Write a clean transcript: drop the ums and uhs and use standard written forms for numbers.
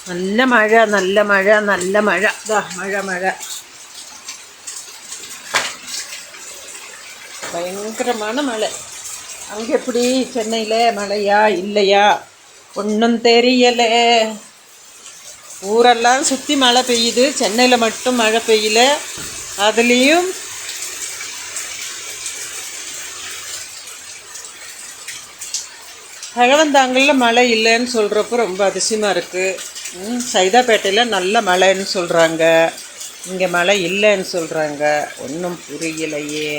நல்ல மழை நல்ல மழை நல்ல மழை மழை மழை பயங்கரமான மழை. அங்கே எப்படி சென்னையில் மழையா இல்லையா ஒன்றும் தெரியலை. ஊரெல்லாம் சுற்றி மழை பெய்யுது, சென்னையில் மட்டும் மழை பெய்யல. அதுலேயும் பழவந்தாங்கல்ல மழை இல்லைன்னு சொல்கிறப்போ ரொம்ப அதிசயமாக இருக்குது. சைதாப்பேட்டையில் நல்ல மழைன்னு சொல்கிறாங்க, இங்கே மழை இல்லைன்னு சொல்கிறாங்க. ஒன்றும் புரியலையே.